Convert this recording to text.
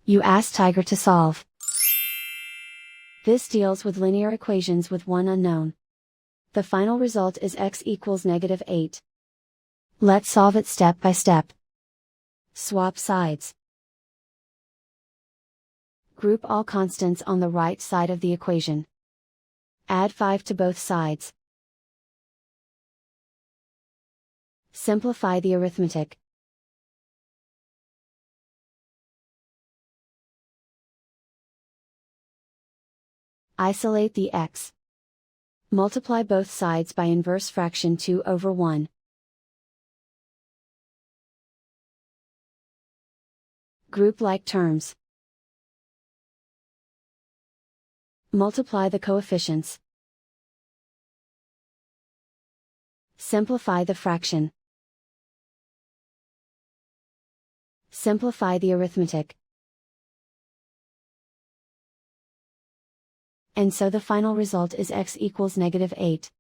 You ask Tiger to solve. This deals with linear equations with one unknown. The final result is x equals -8. Let's solve it step by step. Swap sides. Group all constants on the right side of the equation. Add 5 to both sides. Simplify the arithmetic. Isolate the x. Multiply both sides by inverse fraction 2/1. Group like terms. Multiply the coefficients. Simplify the fraction. Simplify the arithmetic. And so the final result is x equals -8.